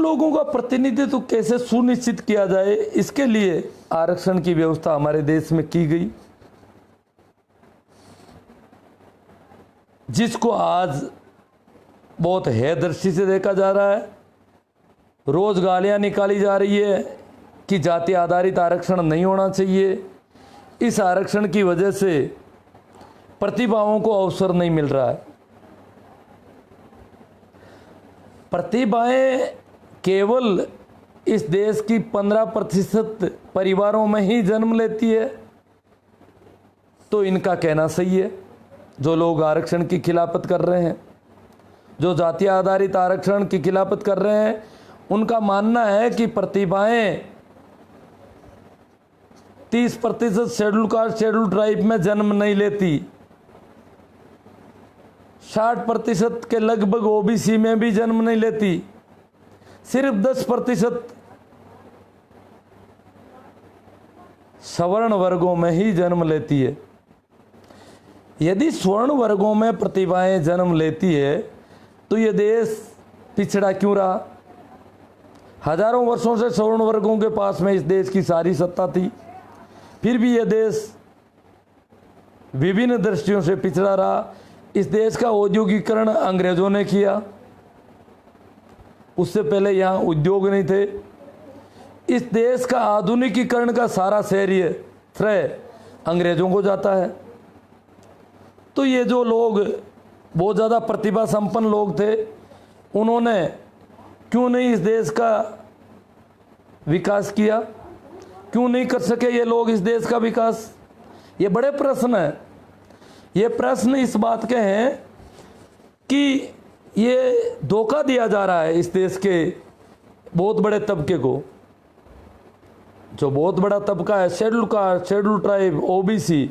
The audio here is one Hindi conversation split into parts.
लोगों का प्रतिनिधित्व कैसे सुनिश्चित किया जाए, इसके लिए आरक्षण की व्यवस्था हमारे देश में की गई, जिसको आज बहुत हैदृष्टि से देखा जा रहा है। रोज गालियां निकाली जा रही है कि जाति आधारित आरक्षण नहीं होना चाहिए। इस आरक्षण की वजह से प्रतिभाओं को अवसर नहीं मिल रहा है। प्रतिभाएं केवल इस देश की 15% परिवारों में ही जन्म लेती है, तो इनका कहना सही है। जो लोग आरक्षण की खिलाफत कर रहे हैं, जो जाति आधारित आरक्षण की खिलाफत कर रहे हैं, उनका मानना है कि प्रतिभाएं 30% शेड्यूल कास्ट शेड्यूल ट्राइब में जन्म नहीं लेती, 60% के लगभग ओबीसी में भी जन्म नहीं लेती, सिर्फ 10% सवर्ण वर्गों में ही जन्म लेती है। यदि स्वर्ण वर्गों में प्रतिभाएं जन्म लेती है तो ये देश पिछड़ा क्यों रहा? हजारों वर्षों से सवर्ण वर्गों के पास में इस देश की सारी सत्ता थी, फिर भी यह देश विभिन्न दृष्टियों से पिछड़ा रहा। इस देश का औद्योगिकरण अंग्रेजों ने किया, उससे पहले यहाँ उद्योग नहीं थे। इस देश का आधुनिकीकरण का सारा श्रेय अंग्रेजों को जाता है। तो ये जो लोग बहुत ज़्यादा प्रतिभा संपन्न लोग थे, उन्होंने क्यों नहीं इस देश का विकास किया? क्यों नहीं कर सके ये लोग इस देश का विकास? ये बड़े प्रश्न हैं। ये प्रश्न इस बात के हैं कि ये धोखा दिया जा रहा है इस देश के बहुत बड़े तबके को। जो बहुत बड़ा तबका है, schedule caste, schedule tribe, OBC,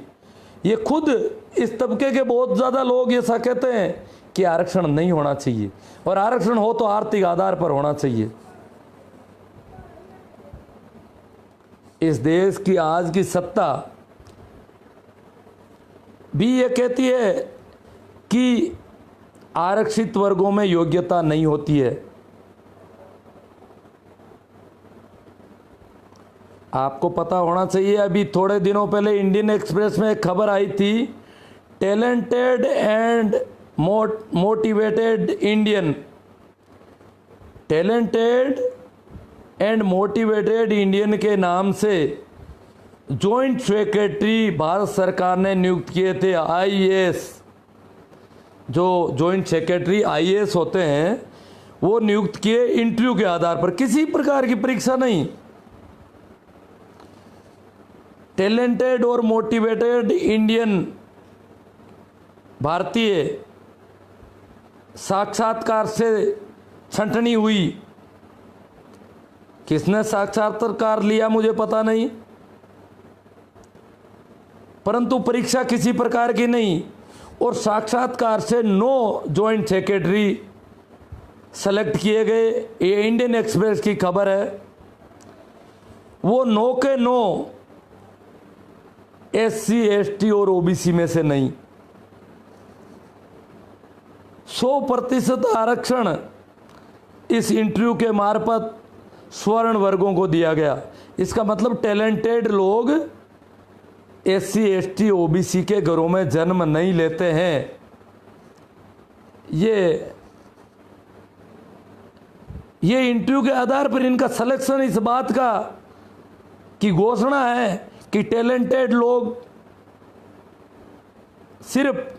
ये खुद इस तबके के बहुत ज़्यादा लोग ऐसा कहते हैं कि आरक्षण नहीं होना चाहिए, और आरक्षण हो तो आर्थिक आधार पर होना चाहिए। इस देश की आज की सत्ता भी ये कहती है कि आरक्षित वर्गों में योग्यता नहीं होती है। आपको पता होना चाहिए, अभी थोड़े दिनों पहले इंडियन एक्सप्रेस में एक खबर आई थी, talented and motivated Indian, talented and motivated Indian के नाम से जॉइंट सेक्रेटरी भारत सरकार ने नियुक्त किए थे। आईएएस, जो जॉइंट सेक्रेटरी आईएएस होते हैं, वो नियुक्त किए इंटरव्यू के आधार पर, किसी प्रकार की परीक्षा नहीं। टैलेंटेड और मोटिवेटेड इंडियन भारतीय साक्षात्कार से छंटनी हुई। किसने साक्षात्कार लिया मुझे पता नहीं, परंतु परीक्षा किसी प्रकार की नहीं, और साक्षात्कार से 9 जॉइंट सेक्रेटरी सेलेक्ट किए गए। ये इंडियन एक्सप्रेस की खबर है। वो 9 के 9 SC, ST और OBC में से नहीं। 100% आरक्षण इस इंटरव्यू के मार्फत स्वर्ण वर्गों को दिया गया। इसका मतलब टैलेंटेड लोग SC, ST, OBC के घरों में जन्म नहीं लेते हैं। ये इंटरव्यू के आधार पर इनका सिलेक्शन इस बात का की घोषणा है कि टैलेंटेड लोग सिर्फ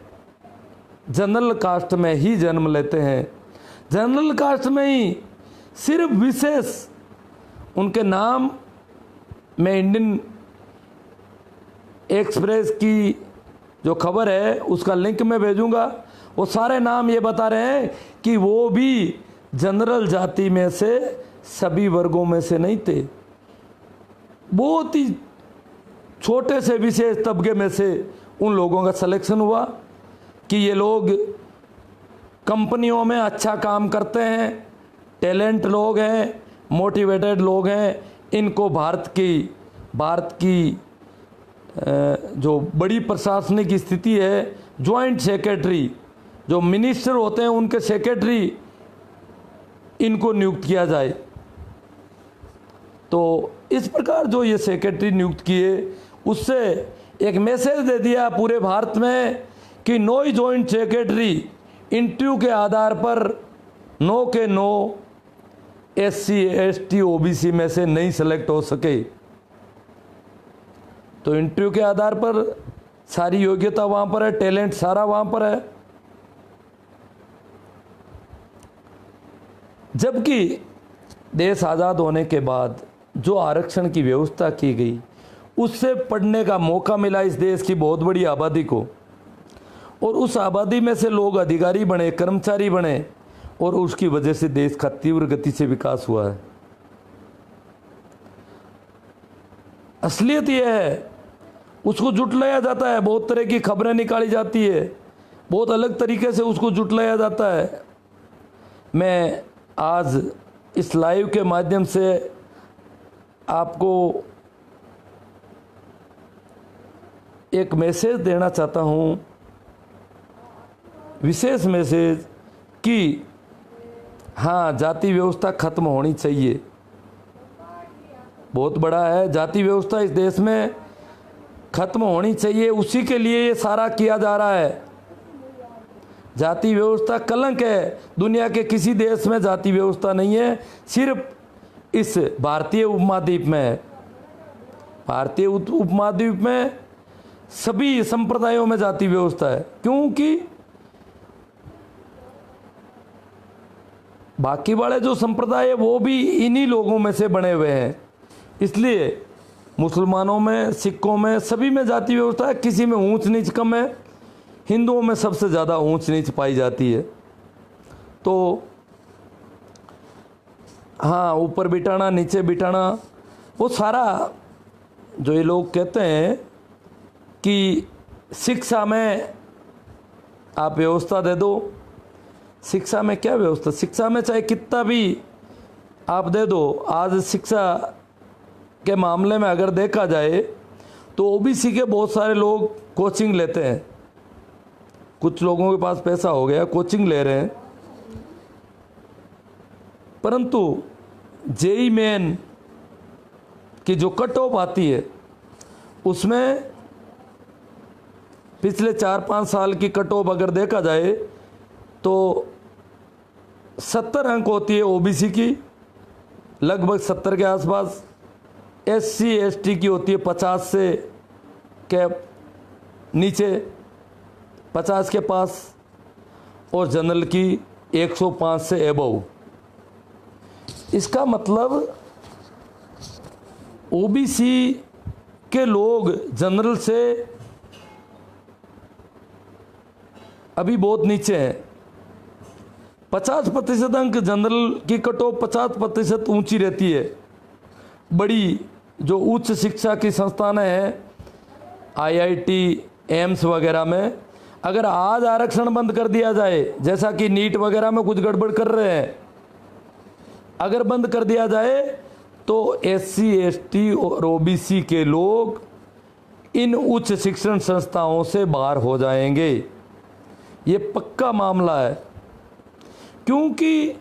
जनरल कास्ट में ही जन्म लेते हैं। जनरल कास्ट में ही सिर्फ विशेष उनके नाम, मैं इंडियन एक्सप्रेस की जो खबर है उसका लिंक मैं भेजूंगा, वो सारे नाम ये बता रहे हैं कि वो भी जनरल जाति में से सभी वर्गों में से नहीं थे। बहुत ही छोटे से विशेष तबके में से उन लोगों का सिलेक्शन हुआ कि ये लोग कंपनियों में अच्छा काम करते हैं, टैलेंट लोग हैं, मोटिवेटेड लोग हैं। इनको भारत की जो बड़ी प्रशासनिक स्थिति है, जॉइंट सेक्रेटरी जो मिनिस्टर होते हैं उनके सेक्रेटरी इनको नियुक्त किया जाए। तो इस प्रकार जो ये सेक्रेटरी नियुक्त किए, उससे एक मैसेज दे दिया पूरे भारत में कि नो जॉइंट सेक्रेटरी इंटरव्यू के आधार पर नो के नो SC ST OBC में से नहीं सेलेक्ट हो सके। तो इंटरव्यू के आधार पर सारी योग्यता वहां पर है, टैलेंट सारा वहां पर है। जबकि देश आज़ाद होने के बाद जो आरक्षण की व्यवस्था की गई, उससे पढ़ने का मौका मिला इस देश की बहुत बड़ी आबादी को, और उस आबादी में से लोग अधिकारी बने, कर्मचारी बने, और उसकी वजह से देश का तीव्र गति से विकास हुआ है। असलियत यह है, उसको जुटलाया जाता है, बहुत तरह की खबरें निकाली जाती है, बहुत अलग तरीके से उसको जुटलाया जाता है। मैं आज इस लाइव के माध्यम से आपको एक मैसेज देना चाहता हूं, विशेष मैसेज, कि हाँ, जाति व्यवस्था खत्म होनी चाहिए। बहुत बड़ा है, जाति व्यवस्था इस देश में खत्म होनी चाहिए, उसी के लिए ये सारा किया जा रहा है। जाति व्यवस्था कलंक है, दुनिया के किसी देश में जाति व्यवस्था नहीं है, सिर्फ इस भारतीय उपमहाद्वीप में है। भारतीय उपमहाद्वीप में सभी संप्रदायों में जाति व्यवस्था है, क्योंकि बाकी वाले जो संप्रदाय है वो भी इन्हीं लोगों में से बने हुए हैं। इसलिए मुसलमानों में, सिखों में, सभी में जाति व्यवस्था है, किसी में ऊंच नीच कम है। हिंदुओं में सबसे ज़्यादा ऊंच नीच पाई जाती है। तो हाँ, ऊपर बिठाना, नीचे बिठाना, वो सारा जो ये लोग कहते हैं कि शिक्षा में आप व्यवस्था दे दो। शिक्षा में क्या व्यवस्था? शिक्षा में चाहे कितना भी आप दे दो, आज शिक्षा के मामले में अगर देखा जाए तो OBC के बहुत सारे लोग कोचिंग लेते हैं। कुछ लोगों के पास पैसा हो गया, कोचिंग ले रहे हैं, परंतु JEE मेन की जो कट ऑफ आती है, उसमें पिछले 4-5 साल की कट ऑफ अगर देखा जाए तो 70 अंक होती है OBC की, लगभग 70 के आसपास। SC ST की होती है 50 से के नीचे, 50 के पास, और जनरल की 105 से एबव। इसका मतलब OBC के लोग जनरल से अभी बहुत नीचे हैं। 50% अंक जनरल की कट ऑफ 50% ऊंची रहती है। बड़ी जो उच्च शिक्षा की संस्थान हैं, IIT, एम्स वगैरह में, अगर आज आरक्षण बंद कर दिया जाए, जैसा कि नीट वगैरह में कुछ गड़बड़ कर रहे हैं, अगर बंद कर दिया जाए तो SC ST और OBC के लोग इन उच्च शिक्षण संस्थाओं से बाहर हो जाएंगे। ये पक्का मामला है, क्योंकि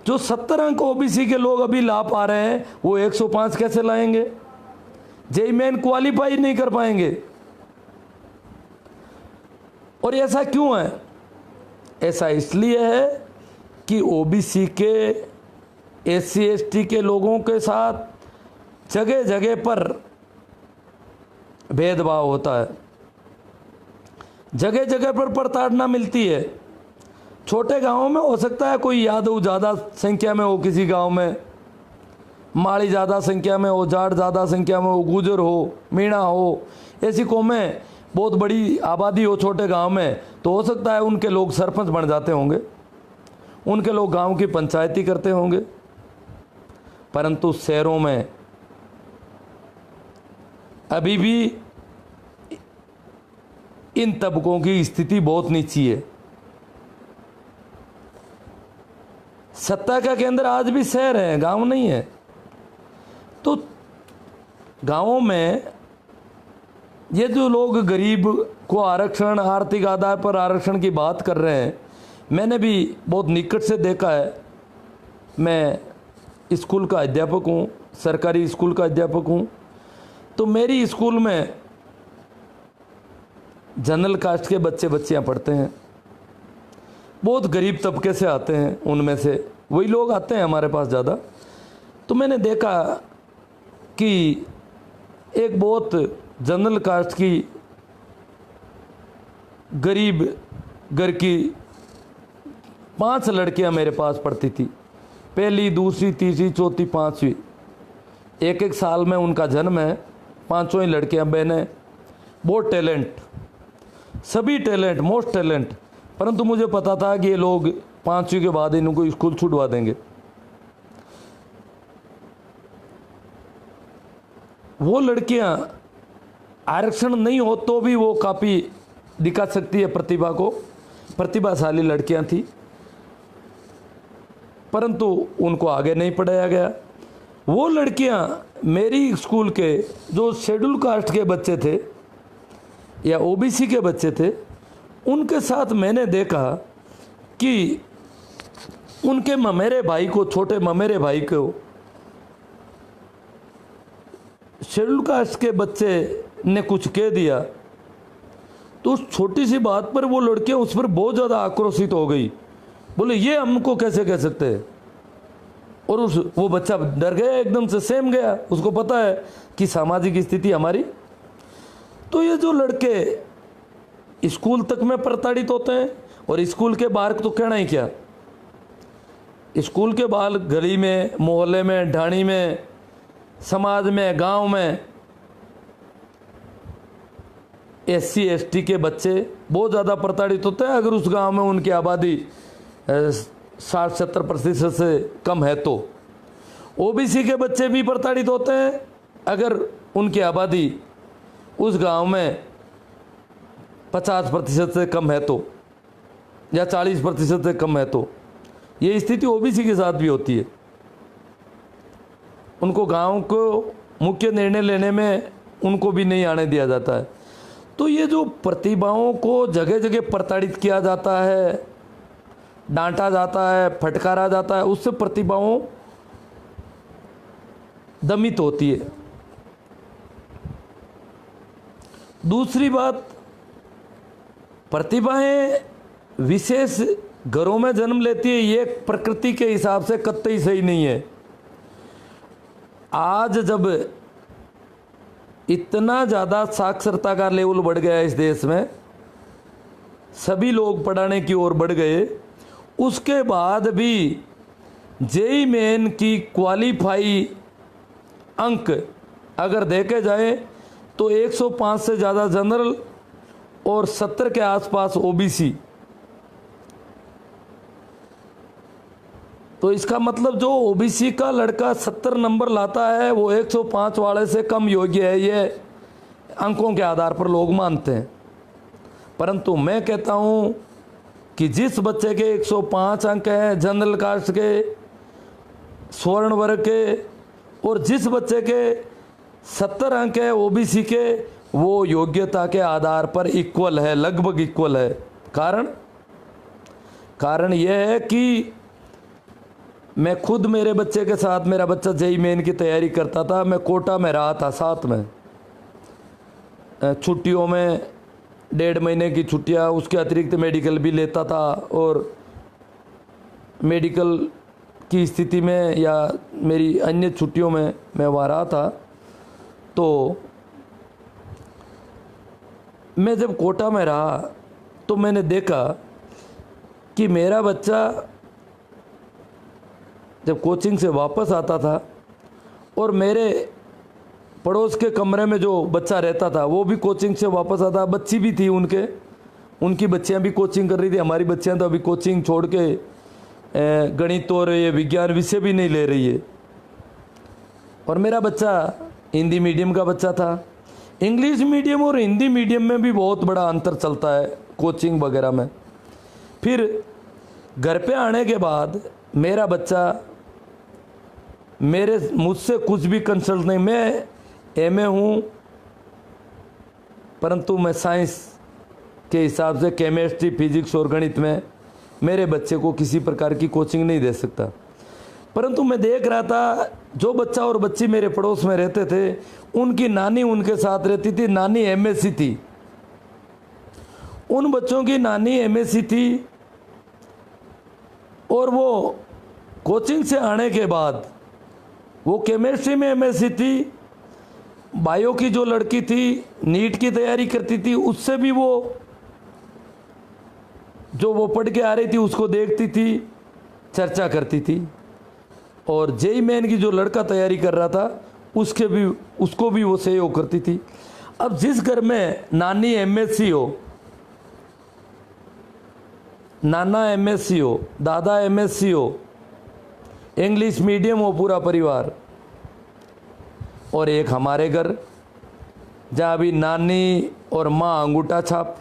जो 70 अंक OBC के लोग अभी ला पा रहे हैं, वो 105 कैसे लाएंगे? JEE मेन क्वालिफाई नहीं कर पाएंगे। और ऐसा क्यों है? ऐसा इसलिए है कि OBC के, SC ST के लोगों के साथ जगह जगह पर भेदभाव होता है, जगह जगह पर प्रताड़ना मिलती है। छोटे गांवों में हो सकता है कोई यादव ज़्यादा संख्या में हो, किसी गांव में माड़ी ज़्यादा संख्या में हो, जाट ज़्यादा संख्या में हो, गुजर हो, मीणा हो, ऐसी कौमें बहुत बड़ी आबादी हो छोटे गांव में, तो हो सकता है उनके लोग सरपंच बन जाते होंगे, उनके लोग गांव की पंचायती करते होंगे। परंतु शहरों में अभी भी इन तबकों की स्थिति बहुत नीची है। सत्ता का केंद्र आज भी शहर है, गांव नहीं है। तो गांवों में ये जो लोग गरीब को आरक्षण, आर्थिक आधार पर आरक्षण की बात कर रहे हैं, मैंने भी बहुत निकट से देखा है मैं स्कूल का अध्यापक हूँ, सरकारी स्कूल का अध्यापक हूँ। तो मेरी स्कूल में जनरल कास्ट के बच्चे बच्चियाँ पढ़ते हैं, बहुत गरीब तबके से आते हैं, उनमें से वही लोग आते हैं हमारे पास ज़्यादा। तो मैंने देखा कि एक बहुत जनरल कास्ट की गरीब घर की 5 लड़कियां मेरे पास पढ़ती थी, पहली, दूसरी, तीसरी, चौथी, 5वीं। एक साल में उनका जन्म है। 5 ही लड़कियां बहनें, बहुत टैलेंट, सभी टैलेंट, मोस्ट टैलेंट। परंतु मुझे पता था कि ये लोग 5वीं के बाद इनको स्कूल छुड़वा देंगे। वो लड़कियां आरक्षण नहीं हो तो भी वो काफ़ी दिखा सकती है प्रतिभा को, प्रतिभाशाली लड़कियां थी, परंतु उनको आगे नहीं पढ़ाया गया। वो लड़कियां मेरी स्कूल के जो शेड्यूल कास्ट के बच्चे थे या ओबीसी के बच्चे थे, उनके साथ मैंने देखा कि उनके ममेरे भाई को, छोटे ममेरे भाई को शेड्यूल कास्ट के बच्चे ने कुछ कह दिया, तो उस छोटी सी बात पर वो लड़कियां उस पर बहुत ज़्यादा आक्रोशित हो गई। बोले ये हमको कैसे कह सकते हैं। और वो बच्चा डर गया, एकदम से सहम गया। उसको पता है कि सामाजिक स्थिति हमारी। तो ये जो लड़के स्कूल तक में प्रताड़ित होते हैं, और स्कूल के बाहर तो कहना ही क्या, स्कूल के बाहर गली में, मोहल्ले में, ढाणी में, समाज में, गांव में SC ST के बच्चे बहुत ज़्यादा प्रताड़ित होते हैं। अगर उस गांव में उनकी आबादी 60-70% से कम है तो OBC के बच्चे भी प्रताड़ित होते हैं अगर उनकी आबादी उस गांव में 50% से कम है तो, या 40% से कम है तो। ये स्थिति OBC के साथ भी होती है। उनको गांव को मुख्य निर्णय लेने में उनको भी नहीं आने दिया जाता है। तो ये जो प्रतिभाओं को जगह जगह प्रताड़ित किया जाता है, डांटा जाता है, फटकारा जाता है, उससे प्रतिभाओं दमित होती है। दूसरी बात, प्रतिभाएं विशेष घरों में जन्म लेती है, ये प्रकृति के हिसाब से कतई सही नहीं है। आज जब इतना ज़्यादा साक्षरता का लेवल बढ़ गया इस देश में, सभी लोग पढ़ाने की ओर बढ़ गए, उसके बाद भी JEE मेन की क्वालिफाई अंक अगर देखे जाए तो 105 से ज़्यादा जनरल और 70 के आसपास OBC। तो इसका मतलब जो OBC का लड़का 70 नंबर लाता है वो 105 वाले से कम योग्य है, ये अंकों के आधार पर लोग मानते हैं। परंतु मैं कहता हूँ कि जिस बच्चे के 105 अंक हैं जनरल कास्ट के, स्वर्ण वर्ग के, और जिस बच्चे के 70 अंक है OBC के, वो योग्यता के आधार पर इक्वल है, लगभग इक्वल है। कारण यह है कि मैं खुद मेरे बच्चे के साथ, मेरा बच्चा JEE मेन की तैयारी करता था, मैं कोटा में रहा था साथ में, छुट्टियों में 1.5 महीने की छुट्टियां, उसके अतिरिक्त मेडिकल भी लेता था, और मेडिकल की स्थिति में या मेरी अन्य छुट्टियों में मैं वहाँ रहा था। तो मैं जब कोटा में रहा तो मैंने देखा कि मेरा बच्चा जब कोचिंग से वापस आता था और मेरे पड़ोस के कमरे में जो बच्चा रहता था वो भी कोचिंग से वापस आता, बच्ची भी थी उनकी बच्चियां भी कोचिंग कर रही थी। हमारी बच्चियां तो अभी कोचिंग छोड़ के गणित और ये विज्ञान विषय भी नहीं ले रही है। और मेरा बच्चा हिंदी मीडियम का बच्चा था। इंग्लिश मीडियम और हिंदी मीडियम में भी बहुत बड़ा अंतर चलता है कोचिंग वगैरह में। फिर घर पे आने के बाद मेरा बच्चा मुझसे कुछ भी कंसल्ट नहीं, मैं MA हूँ परंतु मैं साइंस के हिसाब से केमिस्ट्री, फिजिक्स और गणित में मेरे बच्चे को किसी प्रकार की कोचिंग नहीं दे सकता। परंतु मैं देख रहा था जो बच्चा और बच्ची मेरे पड़ोस में रहते थे, उनकी नानी उनके साथ रहती थी। नानी एमएससी थी, उन बच्चों की नानी एमएससी थी, और वो कोचिंग से आने के बाद वो केमिस्ट्री में एमएससी थी। बायो की जो लड़की थी नीट की तैयारी करती थी, उससे भी वो जो वो पढ़ के आ रही थी उसको देखती थी, चर्चा करती थी। और जेई मेन की जो लड़का तैयारी कर रहा था उसको भी वो सहयोग करती थी। अब जिस घर में नानी एमएससी हो, नाना एमएससी हो, दादा एमएससी हो, इंग्लिश मीडियम हो पूरा परिवार, और एक हमारे घर जहाँ भी नानी और माँ अंगूठा छाप,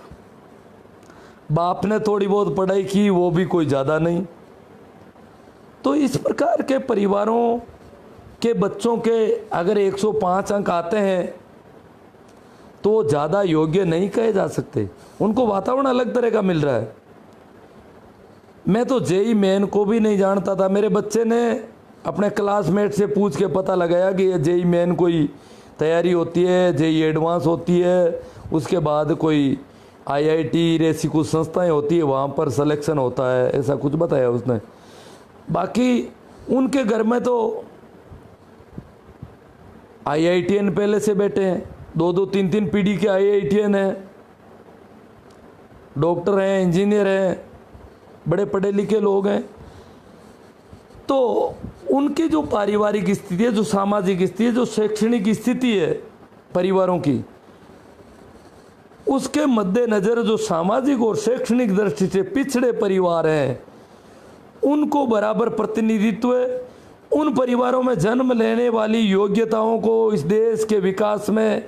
बाप ने थोड़ी बहुत पढ़ाई की, वो भी कोई ज़्यादा नहीं। तो इस प्रकार के परिवारों के बच्चों के अगर 105 अंक आते हैं तो वो ज़्यादा योग्य नहीं कहे जा सकते, उनको वातावरण अलग तरह का मिल रहा है। मैं तो जेई मेन को भी नहीं जानता था, मेरे बच्चे ने अपने क्लासमेट से पूछ के पता लगाया कि ये जेई मेन कोई तैयारी होती है, जेई एडवांस होती है, उसके बाद कोई आईआईटी जैसी कुछ संस्थाएं होती है, वहाँ पर सिलेक्शन होता है, ऐसा कुछ बताया उसने। बाकी उनके घर में तो आईआईटीएन पहले से बैठे हैं, 2-2, 3-3 पीढ़ी के आईआईटीएन हैं, डॉक्टर हैं, इंजीनियर हैं, बड़े पढ़े लिखे लोग हैं। तो उनकी जो पारिवारिक स्थिति है, जो सामाजिक स्थिति है, जो शैक्षणिक स्थिति है परिवारों की, उसके मद्देनजर जो सामाजिक और शैक्षणिक दृष्टि से पिछड़े परिवार हैं, उनको बराबर प्रतिनिधित्व, उन परिवारों में जन्म लेने वाली योग्यताओं को इस देश के विकास में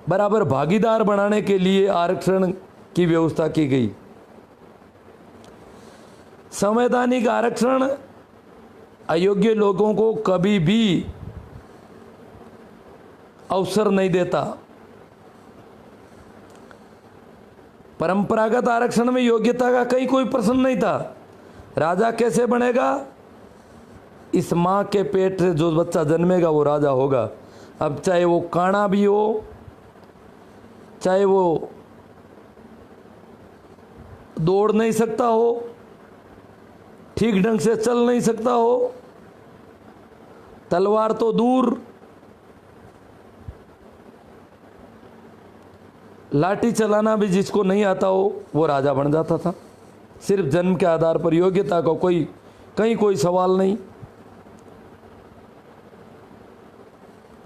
बराबर भागीदार बनाने के लिए आरक्षण की व्यवस्था की गई। संवैधानिक आरक्षण अयोग्य लोगों को कभी भी अवसर नहीं देता। परंपरागत आरक्षण में योग्यता का कहीं कोई प्रश्न नहीं था। राजा कैसे बनेगा? इस माँ के पेट से जो बच्चा जन्मेगा वो राजा होगा। अब चाहे वो काना भी हो, चाहे वो दौड़ नहीं सकता हो, ठीक ढंग से चल नहीं सकता हो, तलवार तो दूर, लाठी चलाना भी जिसको नहीं आता हो वो राजा बन जाता था। सिर्फ जन्म के आधार पर योग्यता का कहीं कोई सवाल नहीं।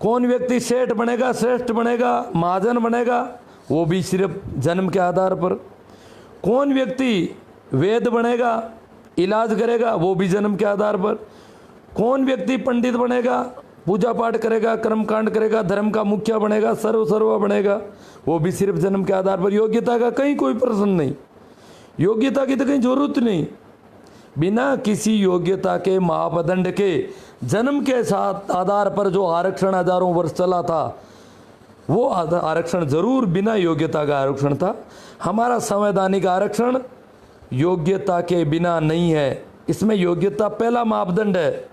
कौन व्यक्ति सेठ बनेगा, श्रेष्ठ बनेगा, महाजन बनेगा, वो भी सिर्फ जन्म के आधार पर। कौन व्यक्ति वेद बनेगा, इलाज करेगा, वो भी जन्म के आधार पर। कौन व्यक्ति पंडित बनेगा, पूजा पाठ करेगा, कर्मकांड करेगा, धर्म का मुखिया बनेगा, सर्वसर्वा बनेगा, वो भी सिर्फ जन्म के आधार पर। योग्यता का कहीं कोई प्रश्न नहीं, योग्यता की तो कहीं जरूरत नहीं। बिना किसी योग्यता के मापदंड के जन्म के साथ आधार पर जो आरक्षण हजारों वर्ष चला था, वो आरक्षण जरूर बिना योग्यता का आरक्षण था। हमारा संवैधानिक आरक्षण योग्यता के बिना नहीं है। इसमें योग्यता पहला मापदंड है।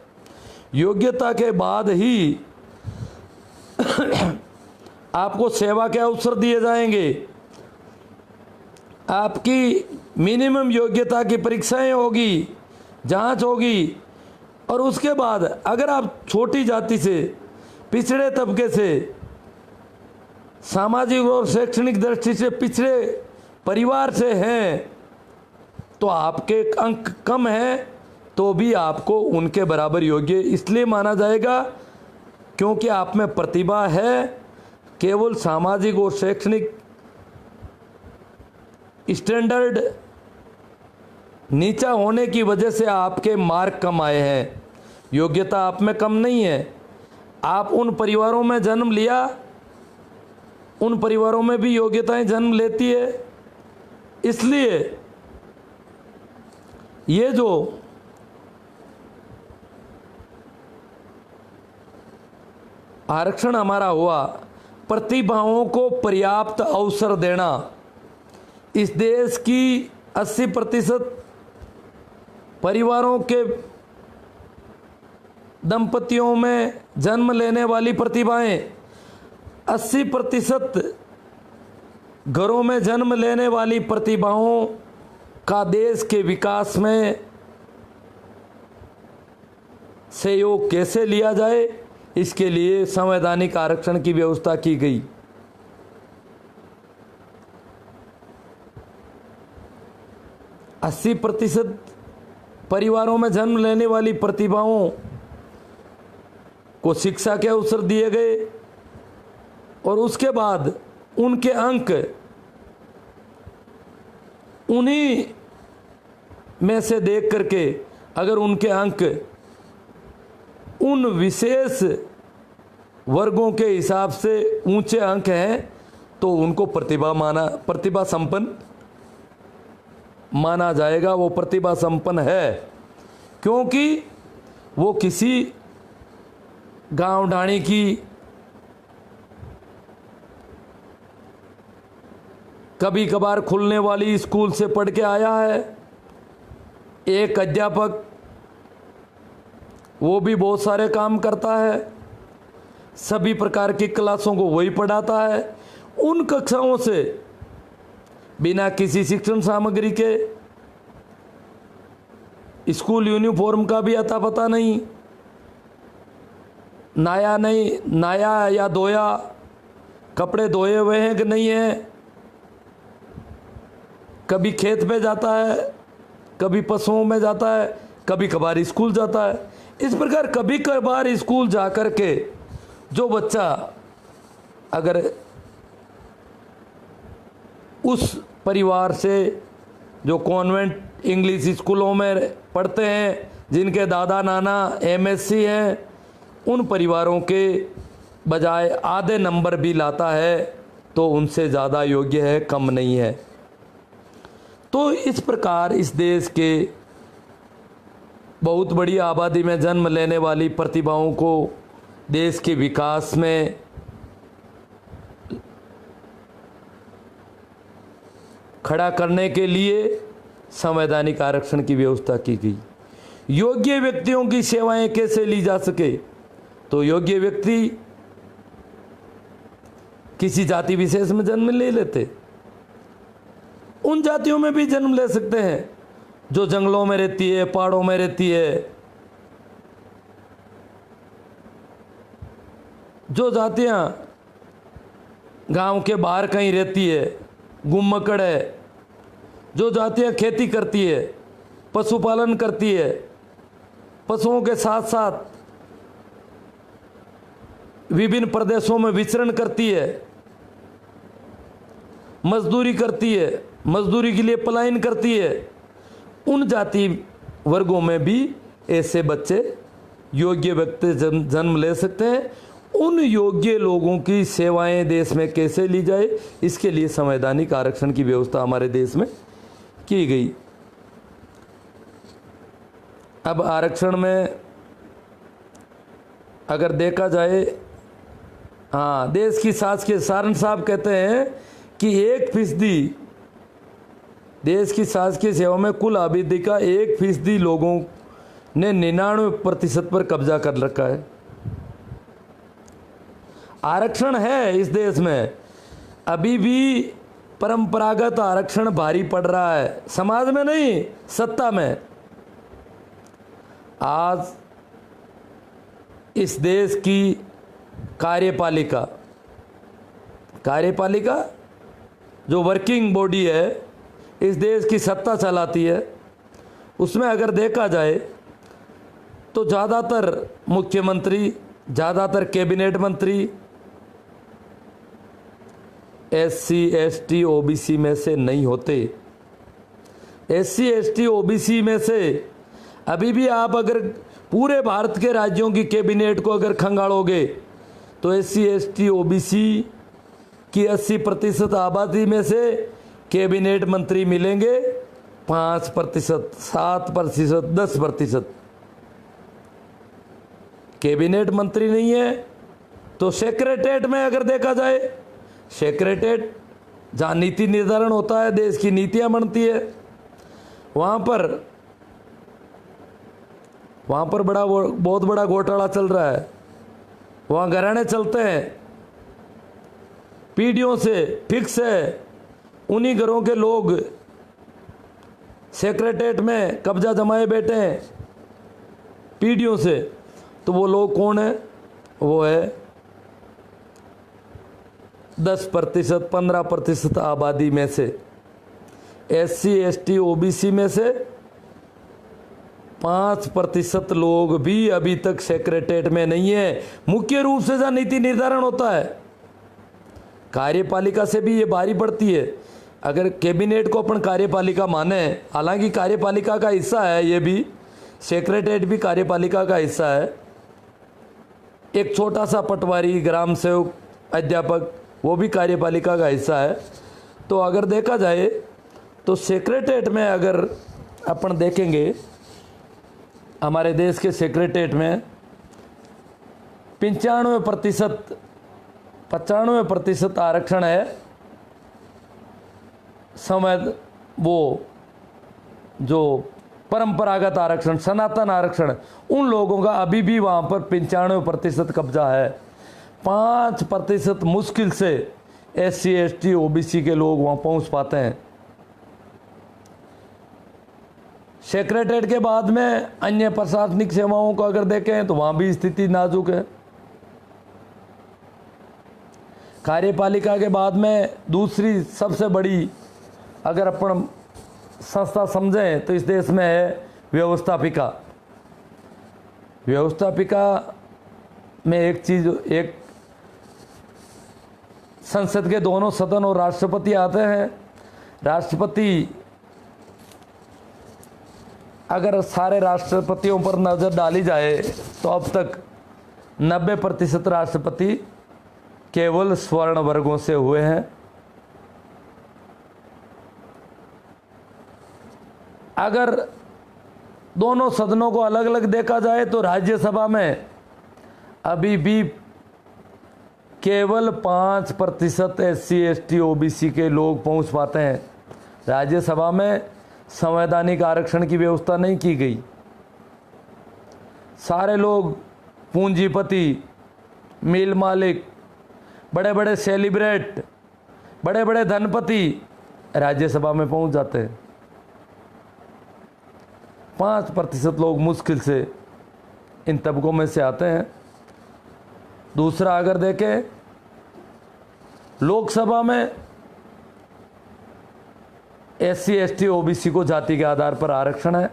योग्यता के बाद ही आपको सेवा के अवसर दिए जाएंगे। आपकी मिनिमम योग्यता की परीक्षाएं होगी, जांच होगी, और उसके बाद अगर आप छोटी जाति से, पिछड़े तबके से, सामाजिक और शैक्षणिक दृष्टि से पिछड़े परिवार से हैं, तो आपके अंक कम हैं तो भी आपको उनके बराबर योग्य इसलिए माना जाएगा क्योंकि आप में प्रतिभा है। केवल सामाजिक और शैक्षणिक स्टैंडर्ड नीचा होने की वजह से आपके मार्क कम आए हैं, योग्यता आप में कम नहीं है। आप उन परिवारों में जन्म लिया, उन परिवारों में भी योग्यताएं जन्म लेती है। इसलिए ये जो आरक्षण हमारा हुआ, प्रतिभाओं को पर्याप्त अवसर देना, इस देश की 80% परिवारों के दंपतियों में जन्म लेने वाली प्रतिभाएं, 80% घरों में जन्म लेने वाली प्रतिभाओं का देश के विकास में सहयोग कैसे लिया जाए, इसके लिए संवैधानिक आरक्षण की व्यवस्था की गई। अस्सी प्रतिशत परिवारों में जन्म लेने वाली प्रतिभाओं को शिक्षा के अवसर दिए गए और उसके बाद उनके अंक उन्हीं में से देख करके, अगर उनके अंक उन विशेष वर्गों के हिसाब से ऊंचे अंक हैं तो उनको प्रतिभा संपन्न माना जाएगा। वो प्रतिभा संपन्न है क्योंकि वो किसी गांव ढाणी की कभी कभार खुलने वाली स्कूल से पढ़ के आया है। एक अध्यापक वो भी बहुत सारे काम करता है, सभी प्रकार की क्लासों को वही पढ़ाता है। उन कक्षाओं से बिना किसी शिक्षण सामग्री के, स्कूल यूनिफॉर्म का भी अता पता नहीं, नाया या धोया कपड़े धोए हुए हैं कि नहीं है, कभी खेत में जाता है, कभी पशुओं में जाता है, कभी कभार स्कूल जाता है। इस प्रकार कभी कभार स्कूल जाकर के जो बच्चा अगर उस परिवार से जो कॉन्वेंट इंग्लिश स्कूलों में पढ़ते हैं, जिनके दादा नाना एमएससी हैं, उन परिवारों के बजाय आधे नंबर भी लाता है तो उनसे ज़्यादा योग्य है, कम नहीं है। तो इस प्रकार इस देश के बहुत बड़ी आबादी में जन्म लेने वाली प्रतिभाओं को देश के विकास में खड़ा करने के लिए संवैधानिक आरक्षण की व्यवस्था की गई। योग्य व्यक्तियों की सेवाएं कैसे ली जा सके, तो योग्य व्यक्ति किसी जाति विशेष में जन्म ले लेते, उन जातियों में भी जन्म ले सकते हैं जो जंगलों में रहती है, पहाड़ों में रहती है। जो जातियां गांव के बाहर कहीं रहती है, गुम्मकड़ है। जो जातियां खेती करती है, पशुपालन करती है, पशुओं के साथ साथ विभिन्न प्रदेशों में विचरण करती है, मजदूरी करती है, मजदूरी के लिए पलायन करती है, उन जाति वर्गों में भी ऐसे बच्चे योग्य व्यक्ति जन्म ले सकते हैं। उन योग्य लोगों की सेवाएं देश में कैसे ली जाए, इसके लिए संवैधानिक आरक्षण की व्यवस्था हमारे देश में की गई। अब आरक्षण में अगर देखा जाए, हाँ, देश की सास के सारण साहब कहते हैं कि 1% देश की शासकीय सेवा में कुल आबादी का 1% लोगों ने 99% पर कब्जा कर रखा है। आरक्षण है इस देश में, अभी भी परंपरागत आरक्षण भारी पड़ रहा है, समाज में नहीं, सत्ता में। आज इस देश की कार्यपालिका जो वर्किंग बॉडी है, इस देश की सत्ता चलाती है, उसमें अगर देखा जाए तो ज़्यादातर मुख्यमंत्री, ज़्यादातर कैबिनेट मंत्री SC ST OBC में से नहीं होते। SC ST OBC में से अभी भी आप अगर पूरे भारत के राज्यों की कैबिनेट को अगर खंगालोगे तो SC ST OBC की 80% आबादी में से कैबिनेट मंत्री मिलेंगे 5%, 7%, 10%। कैबिनेट मंत्री नहीं है तो सेक्रेटेरिएट में अगर देखा जाए, सेक्रेटेरिएट जहाँ नीति निर्धारण होता है, देश की नीतियां बनती है, वहाँ पर वहाँ पर बहुत बड़ा घोटाला चल रहा है, वहाँ घराने चलते हैं, पीढ़ियों से फिक्स है। उन्हीं घरों के लोग सेक्रेटेरिएट में कब्जा जमाए बैठे हैं पीढ़ियों से। तो वो लोग कौन है? वो है 10%, 15% आबादी में से, SC ST OBC में से 5% लोग भी अभी तक सेक्रेटेरिएट में नहीं है। मुख्य रूप से जहाँ नीति निर्धारण होता है, कार्यपालिका से भी ये भारी पड़ती है। अगर कैबिनेट को अपन कार्यपालिका माने, हालांकि कार्यपालिका का हिस्सा है ये भी, सेक्रेटेरिएट भी कार्यपालिका का हिस्सा है। एक छोटा सा पटवारी, ग्राम सेवक, अध्यापक, वो भी कार्यपालिका का हिस्सा है। तो अगर देखा जाए तो सेक्रेटेरिएट में अगर अपन देखेंगे, हमारे देश के सेक्रेटेरिएट में 95% आरक्षण है। समय वो जो परंपरागत आरक्षण, सनातन आरक्षण, उन लोगों का अभी भी वहाँ पर 95% कब्जा है। 5% मुश्किल से SC ST OBC के लोग वहाँ पहुँच पाते हैं। सेक्रेटेरिएट के बाद में अन्य प्रशासनिक सेवाओं को अगर देखें तो वहाँ भी स्थिति नाजुक है। कार्यपालिका के बाद में दूसरी सबसे बड़ी अगर अपन संस्था समझें तो इस देश में है व्यवस्थापिका। व्यवस्थापिका में एक चीज, एक संसद के दोनों सदन और राष्ट्रपति आते हैं। राष्ट्रपति, अगर सारे राष्ट्रपतियों पर नज़र डाली जाए तो अब तक 90% राष्ट्रपति केवल स्वर्ण वर्गों से हुए हैं। अगर दोनों सदनों को अलग अलग देखा जाए तो राज्यसभा में अभी भी केवल 5% SC ST OBC के लोग पहुंच पाते हैं। राज्यसभा में संवैधानिक आरक्षण की व्यवस्था नहीं की गई। सारे लोग पूंजीपति, मिल मालिक, बड़े बड़े सेलिब्रेट, बड़े बड़े धनपति राज्यसभा में पहुंच जाते हैं। 5% लोग मुश्किल से इन तबकों में से आते हैं। दूसरा अगर देखें, लोकसभा में SC ST OBC को जाति के आधार पर आरक्षण है।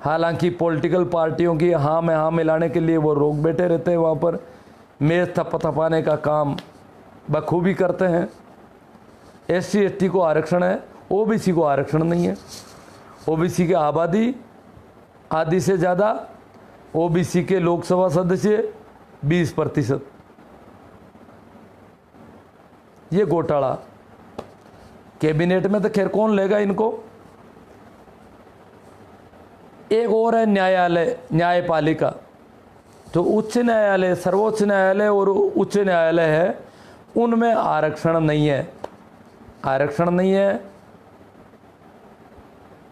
हालांकि पॉलिटिकल पार्टियों की हाँ में हाँ मिलाने के लिए वो रोक बैठे रहते हैं, वहाँ पर मेज थपथपाने का काम बखूबी करते हैं। SC ST को आरक्षण है, OBC को आरक्षण नहीं है। OBC की आबादी आधी से ज़्यादा, OBC के लोकसभा सदस्य 20%। ये घोटाला कैबिनेट में तो खैर कौन लेगा इनको। एक और है न्यायालय, न्यायपालिका, जो उच्च न्यायालय, सर्वोच्च न्यायालय और उच्च न्यायालय है, उनमें आरक्षण नहीं है। आरक्षण नहीं है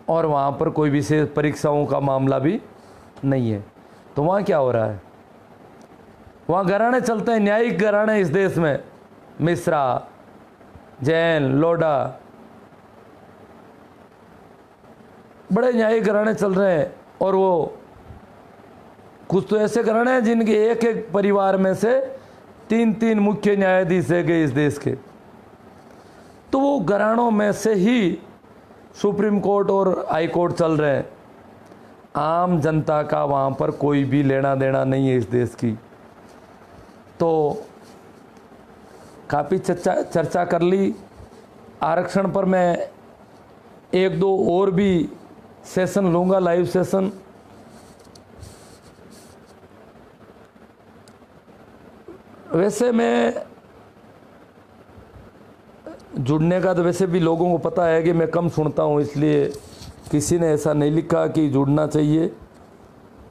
और वहाँ पर कोई विशेष परीक्षाओं का मामला भी नहीं है। तो वहाँ क्या हो रहा है? वहाँ घराने चलते हैं, न्यायिक घराने इस देश में, मिश्रा, जैन, लोढ़ा, बड़े न्यायिक घराने चल रहे हैं। और वो कुछ तो ऐसे घराने हैं जिनके एक एक परिवार में से 3-3 मुख्य न्यायाधीश है गए इस देश के। तो वो घरानों में से ही सुप्रीम कोर्ट और हाई कोर्ट चल रहे हैं। आम जनता का वहाँ पर कोई भी लेना देना नहीं है इस देश की। तो काफ़ी चर्चा कर ली आरक्षण पर। मैं 1-2 और भी सेशन लूँगा, लाइव सेशन। वैसे मैं जुड़ने का तो वैसे भी लोगों को पता है कि मैं कम सुनता हूँ, इसलिए किसी ने ऐसा नहीं लिखा कि जुड़ना चाहिए,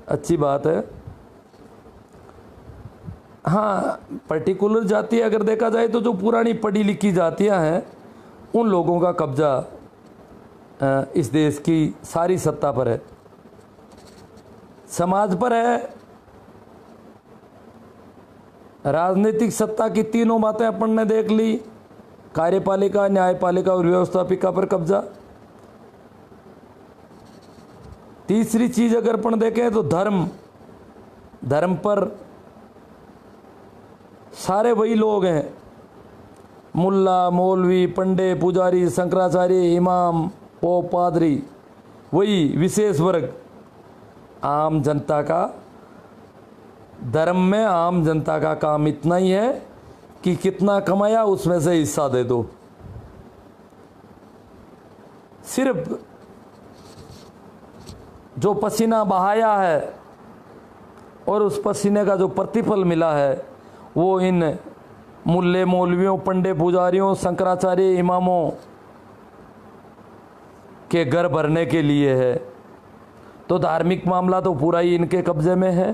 अच्छी बात है। हाँ, पर्टिकुलर जाति अगर देखा जाए तो जो पुरानी पढ़ी लिखी जातियाँ हैं उन लोगों का कब्जा इस देश की सारी सत्ता पर है। समाज पर है। राजनीतिक सत्ता की तीनों बातें अपन ने देख ली, कार्यपालिका, न्यायपालिका और व्यवस्थापिका पर कब्जा। तीसरी चीज अगर अपन देखें तो धर्म, धर्म पर सारे वही लोग हैं, मुल्ला, मौलवी, पंडे, पुजारी, शंकराचार्य, इमाम, पोप, पादरी, वही विशेष वर्ग आम जनता का। धर्म में आम जनता का काम इतना ही है कि कितना कमाया उसमें से हिस्सा दे दो। सिर्फ जो पसीना बहाया है और उस पसीने का जो प्रतिफल मिला है वो इन मुल्ले, मौलवियों, पंडे, पुजारियों, शंकराचार्य, इमामों के घर भरने के लिए है। तो धार्मिक मामला तो पूरा ही इनके कब्जे में है।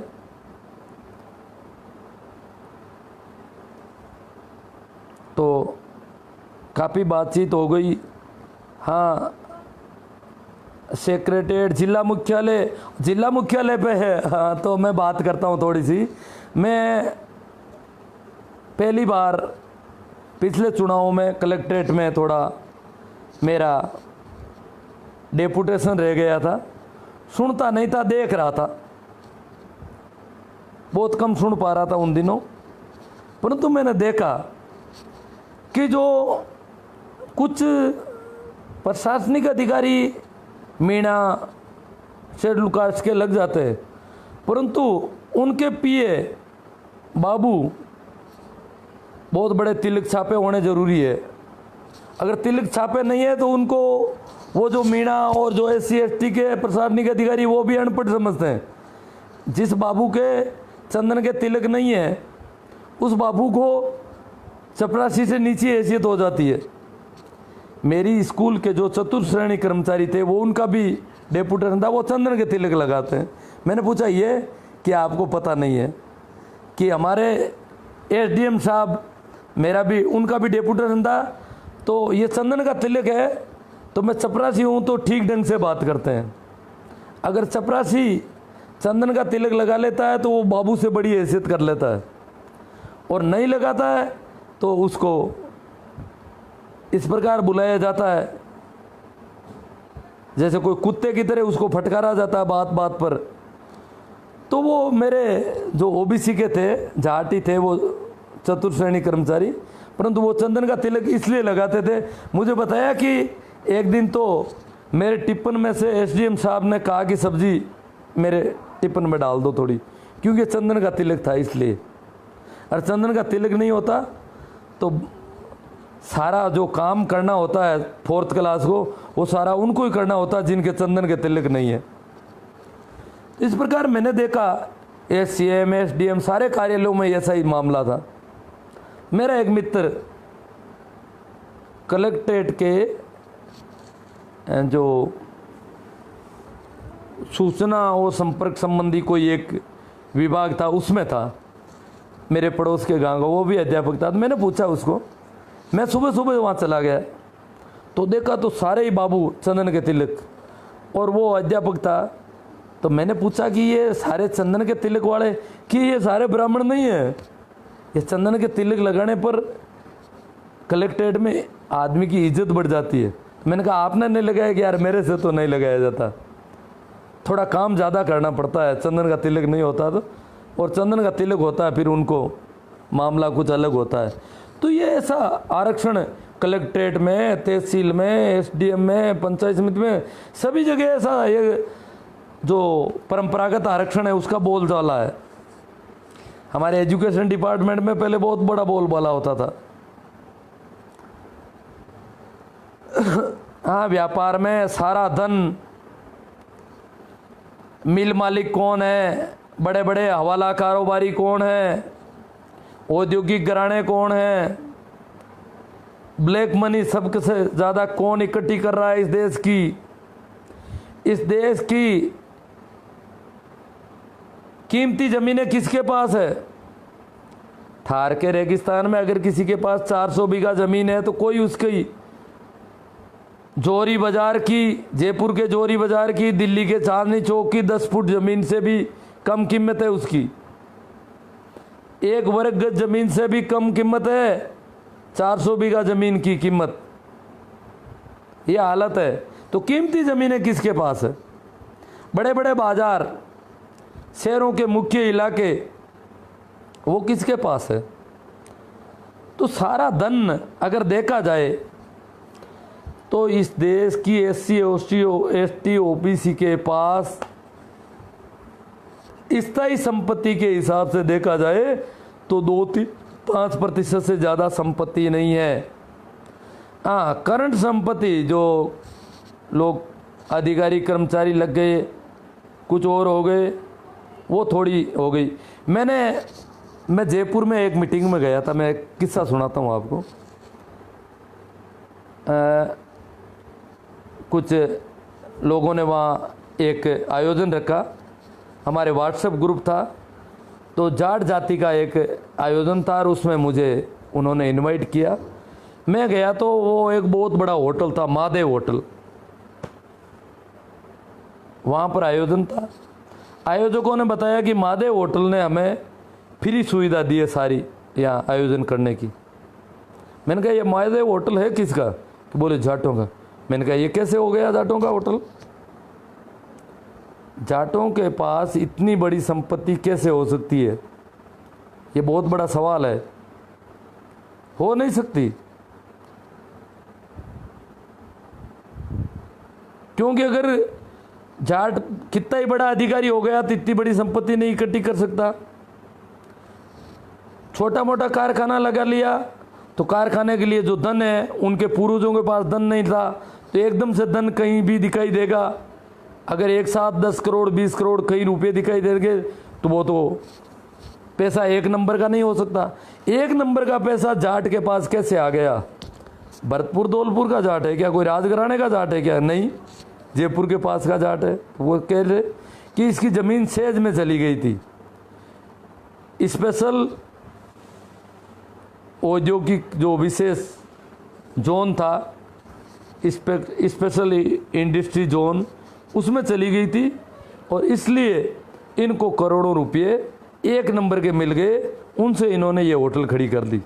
तो काफ़ी बातचीत हो गई। हाँ, सेक्रेटेरिएट, जिला मुख्यालय पे है। हाँ, तो मैं बात करता हूँ थोड़ी सी। मैं पहली बार पिछले चुनाव में कलेक्ट्रेट में थोड़ा मेरा डेपुटेशन रह गया था। सुनता नहीं था, देख रहा था, बहुत कम सुन पा रहा था उन दिनों। परंतु मैंने देखा कि जो कुछ प्रशासनिक अधिकारी मीणा, शेड्यूल कास्ट के लग जाते हैं, परंतु उनके पीए बाबू बहुत बड़े तिलक छापे होने जरूरी है। अगर तिलक छापे नहीं है तो उनको वो जो मीणा और जो SC ST के प्रशासनिक अधिकारी वो भी अनपढ़ समझते हैं। जिस बाबू के चंदन के तिलक नहीं है उस बाबू को चपरासी से नीचे हैसियत हो जाती है। मेरी स्कूल के जो चतुर्थ श्रेणी कर्मचारी थे वो उनका भी डेपुटेशन था, वो चंदन के तिलक लगाते हैं। मैंने पूछा ये कि आपको पता नहीं है कि हमारे SDM साहब, मेरा भी उनका भी डेपुटेशन था, तो ये चंदन का तिलक है तो मैं चपरासी हूँ तो ठीक ढंग से बात करते हैं। अगर चपरासी चंदन का तिलक लगा लेता है तो वो बाबू से बड़ी हैसियत कर लेता है, और नहीं लगाता है तो उसको इस प्रकार बुलाया जाता है जैसे कोई कुत्ते की तरह उसको फटकारा जाता है बात बात पर। तो वो मेरे जो OBC के थे, जाटी थे, वो चतुर्थ श्रेणी कर्मचारी, परंतु वो चंदन का तिलक इसलिए लगाते थे। मुझे बताया कि एक दिन तो मेरे टिप्पन में से SDM साहब ने कहा कि सब्जी मेरे टिप्पन में डाल दो थोड़ी, क्योंकि चंदन का तिलक था इसलिए। और चंदन का तिलक नहीं होता तो सारा जो काम करना होता है 4th क्लास को, वो सारा उनको ही करना होता है जिनके चंदन के तिलक नहीं है। इस प्रकार मैंने देखा SCM, SDM सारे कार्यालयों में ऐसा ही मामला था। मेरा एक मित्र कलेक्ट्रेट के जो सूचना और संपर्क संबंधी कोई एक विभाग था उसमें था, मेरे पड़ोस के गांव का, वो भी अध्यापक था। तो मैंने पूछा उसको, मैं सुबह सुबह वहाँ चला गया तो देखा तो सारे ही बाबू चंदन के तिलक, और वो अध्यापक था। तो मैंने पूछा कि ये सारे चंदन के तिलक वाले, कि ये सारे ब्राह्मण नहीं है? ये चंदन के तिलक लगाने पर कलेक्ट्रेट में आदमी की इज्जत बढ़ जाती है। मैंने कहा आपने नहीं लगाया कि यार मेरे से तो नहीं लगाया जाता, थोड़ा काम ज़्यादा करना पड़ता है, चंदन का तिलक नहीं होता तो, और चंदन का तिलक होता है फिर उनको मामला कुछ अलग होता है। तो ये ऐसा आरक्षण कलेक्ट्रेट में, तहसील में, SDM में, पंचायत समिति में, सभी जगह ऐसा ये जो परंपरागत आरक्षण है उसका बोलचाला है। हमारे एजुकेशन डिपार्टमेंट में पहले बहुत बड़ा बोलबाला होता था। हाँ, व्यापार में सारा धन, मिल मालिक कौन है, बड़े बड़े हवाला कारोबारी कौन है, औद्योगिक घराने कौन है, ब्लैक मनी सबसे ज़्यादा कौन इकट्ठी कर रहा है इस देश की। इस देश की कीमती ज़मीनें किसके पास है? थार के रेगिस्तान में अगर किसी के पास 400 बीघा ज़मीन है तो कोई उसकी जोरी बाजार की, जयपुर के जोरी बाजार की, दिल्ली के चांदनी चौक की 10 फुट जमीन से भी कम कीमत है उसकी। 1 वर्ग गज जमीन से भी कम कीमत है 400 बीघा जमीन की कीमत। ये हालत है। तो कीमती जमीनें किसके पास है? बड़े बड़े बाजार, शहरों के मुख्य इलाके, वो किसके पास है? तो सारा धन अगर देखा जाए तो इस देश की SC ST OBC के पास स्थायी संपत्ति के हिसाब से देखा जाए तो 2-5% से ज़्यादा संपत्ति नहीं है। हाँ, करंट संपत्ति जो लोग अधिकारी कर्मचारी लग गए, कुछ और हो गए, वो थोड़ी हो गई। मैं जयपुर में एक मीटिंग में गया था। मैं एक किस्सा सुनाता हूँ आपको। कुछ लोगों ने वहाँ एक आयोजन रखा, हमारे व्हाट्सएप ग्रुप था, तो जाट जाति का एक आयोजन था और उसमें मुझे उन्होंने इनवाइट किया। मैं गया तो वो एक बहुत बड़ा होटल था, महादेव होटल, वहाँ पर आयोजन था। आयोजकों ने बताया कि महादेव होटल ने हमें फ्री सुविधा दी है सारी यहाँ आयोजन करने की। मैंने कहा ये महादेव होटल है किसका? कि बोले जाटों का। मैंने कहा ये कैसे हो गया जाटों का होटल? जाटों के पास इतनी बड़ी संपत्ति कैसे हो सकती है? ये बहुत बड़ा सवाल है। हो नहीं सकती, क्योंकि अगर जाट कितना ही बड़ा अधिकारी हो गया तो इतनी बड़ी संपत्ति नहीं इकट्ठी कर सकता। छोटा मोटा कारखाना लगा लिया तो कारखाने के लिए जो धन है, उनके पूर्वजों के पास धन नहीं था तो एकदम से धन कहीं भी दिखाई देगा। अगर एक साथ 10 करोड़ 20 करोड़ कई रुपए दिखाई देंगे तो वो तो पैसा 1 नंबर का नहीं हो सकता। 1 नंबर का पैसा जाट के पास कैसे आ गया? भरतपुर दौलपुर का जाट है क्या? कोई राजघराने का जाट है क्या? नहीं, जयपुर के पास का जाट है। वो कह रहे कि इसकी ज़मीन सेज में चली गई थी। स्पेशल औद्योगिक जो विशेष जोन था, स्पेशल इंडस्ट्री जोन, उसमें चली गई थी और इसलिए इनको करोड़ों रुपए 1 नंबर के मिल गए। उनसे इन्होंने ये होटल खड़ी कर दी।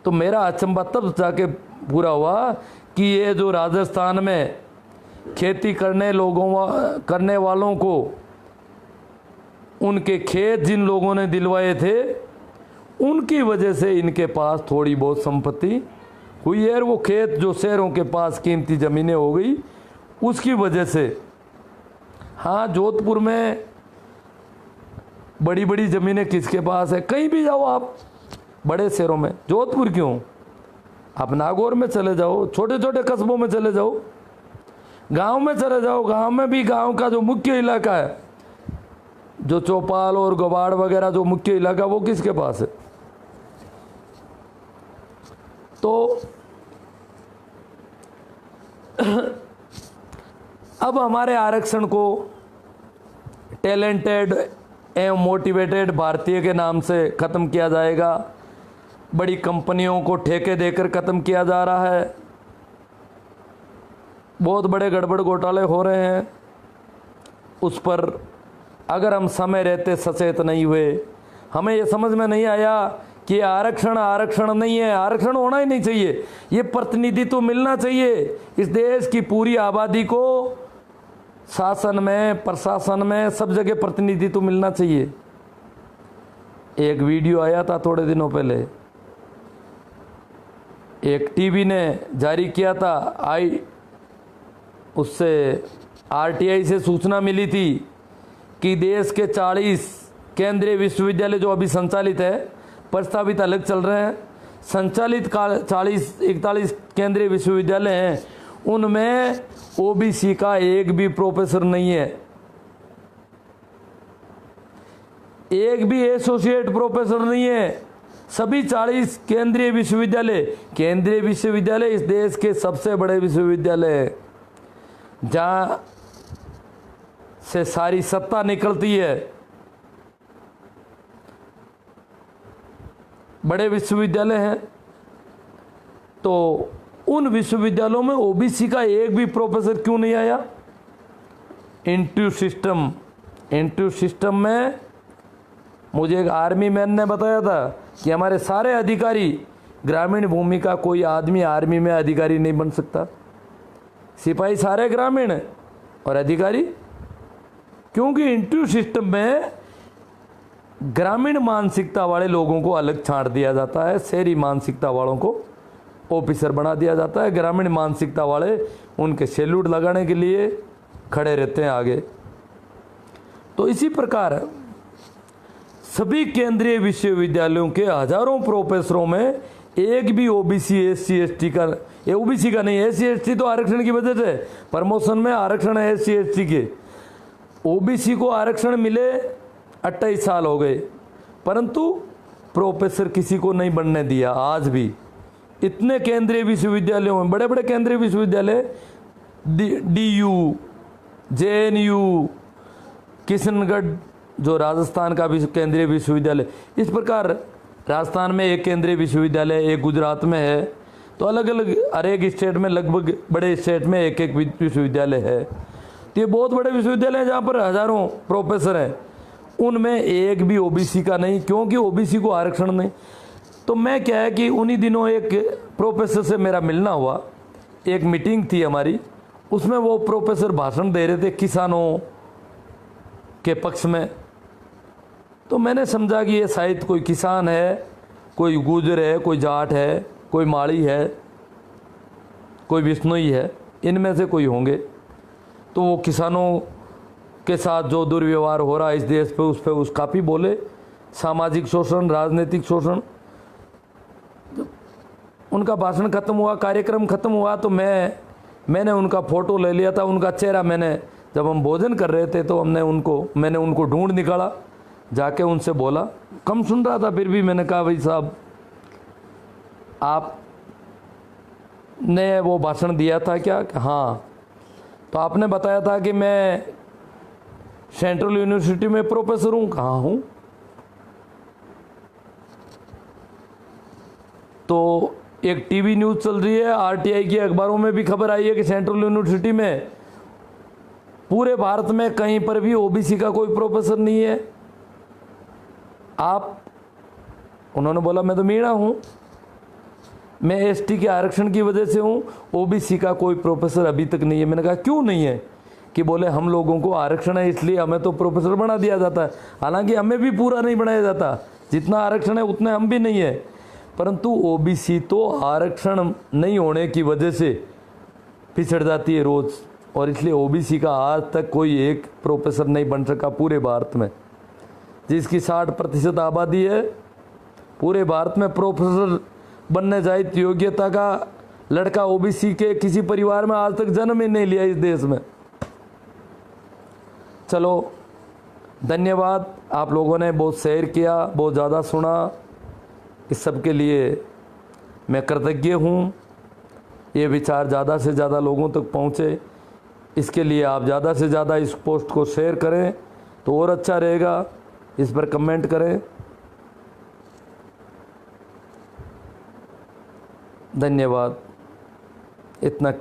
तो मेरा अचंभा तब जाके पूरा हुआ कि ये जो राजस्थान में खेती करने वालों को उनके खेत जिन लोगों ने दिलवाए थे, उनकी वजह से इनके पास थोड़ी बहुत संपत्ति हुई है। वो खेत जो शहरों के पास कीमती ज़मीनें हो गई, उसकी वजह से। हाँ, जोधपुर में बड़ी बड़ी ज़मीनें किसके पास है? कहीं भी जाओ आप, बड़े शहरों में, जोधपुर क्यों, आप नागौर में चले जाओ, छोटे छोटे कस्बों में चले जाओ, गांव में चले जाओ। गांव में भी, गांव का जो मुख्य इलाका है, जो चौपाल और गवाड़ वगैरह जो मुख्य इलाका, वो किसके पास है? तो अब हमारे आरक्षण को टैलेंटेड एवं मोटिवेटेड भारतीय के नाम से ख़त्म किया जाएगा। बड़ी कंपनियों को ठेके देकर ख़त्म किया जा रहा है। बहुत बड़े गड़बड़ घोटाले हो रहे हैं। उस पर अगर हम समय रहते सचेत नहीं हुए, हमें ये समझ में नहीं आया कि आरक्षण नहीं है, आरक्षण होना ही नहीं चाहिए। ये प्रतिनिधित्व मिलना चाहिए। इस देश की पूरी आबादी को शासन में, प्रशासन में, सब जगह प्रतिनिधित्व मिलना चाहिए। एक वीडियो आया था थोड़े दिनों पहले, एक टीवी ने जारी किया था, उससे RTI से सूचना मिली थी कि देश के 40 केंद्रीय विश्वविद्यालय जो अभी संचालित है, प्रस्तावित अलग चल रहे हैं, संचालित 41 केंद्रीय विश्वविद्यालय हैं, उनमें OBC का एक भी प्रोफेसर नहीं है, एक भी एसोसिएट प्रोफेसर नहीं है। सभी 40 केंद्रीय विश्वविद्यालय इस देश के सबसे बड़े विश्वविद्यालय हैं, जहाँ से सारी सत्ता निकलती है। बड़े विश्वविद्यालय हैं, तो उन विश्वविद्यालयों में ओबीसी का एक भी प्रोफेसर क्यों नहीं आया? इंटरव्यू सिस्टम में मुझे एक आर्मी मैन ने बताया था कि हमारे सारे अधिकारी ग्रामीण भूमि का, कोई आदमी आर्मी में अधिकारी नहीं बन सकता। सिपाही सारे ग्रामीण और अधिकारी, क्योंकि इंटरव्यू सिस्टम में ग्रामीण मानसिकता वाले लोगों को अलग छांट दिया जाता है, शहरी मानसिकता वालों को ऑफिसर बना दिया जाता है। ग्रामीण मानसिकता वाले उनके सैल्यूट लगाने के लिए खड़े रहते हैं आगे। तो इसी प्रकार सभी केंद्रीय विश्वविद्यालयों के हजारों प्रोफेसरों में एक भी ओबीसी एससी एसटी का, ओबीसी का नहीं, एससी एसटी तो आरक्षण की वजह से प्रमोशन में आरक्षण है एससी एसटी के। ओबीसी को आरक्षण मिले 28 साल हो गए, परंतु प्रोफेसर किसी को नहीं बनने दिया। आज भी इतने केंद्रीय विश्वविद्यालयों में, बड़े बड़े केंद्रीय विश्वविद्यालय, DU, JNU, किशनगढ़ जो राजस्थान का भी केंद्रीय विश्वविद्यालय, इस प्रकार राजस्थान में एक केंद्रीय विश्वविद्यालय, एक गुजरात में है, तो अलग अलग हर एक स्टेट में, लगभग बड़े स्टेट में एक एक विश्वविद्यालय है। तो ये बहुत बड़े विश्वविद्यालय हैं जहाँ पर हजारों प्रोफेसर हैं, उनमें एक भी ओबीसी का नहीं, क्योंकि ओबीसी को आरक्षण नहीं। तो मैं क्या है कि उन्हीं दिनों एक प्रोफेसर से मेरा मिलना हुआ, एक मीटिंग थी हमारी, उसमें वो प्रोफेसर भाषण दे रहे थे किसानों के पक्ष में। तो मैंने समझा कि ये शायद कोई किसान है, कोई गुजर है, कोई जाट है, कोई माड़ी है, कोई बिश्नोई है, इनमें से कोई होंगे। तो वो किसानों के साथ जो दुर्व्यवहार हो रहा है इस देश पे, उस पर उस काफ़ी बोले, सामाजिक शोषण, राजनीतिक शोषण। उनका भाषण खत्म हुआ, कार्यक्रम खत्म हुआ, तो मैंने उनका फ़ोटो ले लिया था, उनका चेहरा मैंने, जब हम भोजन कर रहे थे तो मैंने उनको ढूंढ निकाला, जाके उनसे बोला, कम सुन रहा था फिर भी मैंने कहा, भाई साहब आपने वो भाषण दिया था क्या? हाँ। तो आपने बताया था कि मैं सेंट्रल यूनिवर्सिटी में प्रोफेसर हूँ। कहाँ हूँ? तो एक टीवी न्यूज़ चल रही है, आरटीआई की अखबारों में भी खबर आई है कि सेंट्रल यूनिवर्सिटी में पूरे भारत में कहीं पर भी ओबीसी का कोई प्रोफेसर नहीं है। उन्होंने बोला मैं तो मीणा हूँ, मैं एसटी के आरक्षण की वजह से हूँ, ओबीसी का कोई प्रोफेसर अभी तक नहीं है। मैंने कहा क्यों नहीं है? कि बोले हम लोगों को आरक्षण है इसलिए हमें तो प्रोफेसर बना दिया जाता है। हालांकि हमें भी पूरा नहीं बनाया जाता, जितना आरक्षण है उतने हम भी नहीं है, परंतु ओबीसी तो आरक्षण नहीं होने की वजह से पिछड़ जाती है रोज़, और इसलिए ओबीसी का आज तक कोई एक प्रोफेसर नहीं बन सका पूरे भारत में। जिसकी 60% आबादी है, पूरे भारत में प्रोफेसर बनने जाए योग्यता का लड़का ओबीसी के किसी परिवार में आज तक जन्म ही नहीं लिया इस देश में। चलो धन्यवाद, आप लोगों ने बहुत शेयर किया, बहुत ज़्यादा सुना, इस सब के लिए मैं कृतज्ञ हूँ। ये विचार ज़्यादा से ज़्यादा लोगों तक पहुँचे, इसके लिए आप ज़्यादा से ज़्यादा इस पोस्ट को शेयर करें तो और अच्छा रहेगा। इस पर कमेंट करें। धन्यवाद। इतना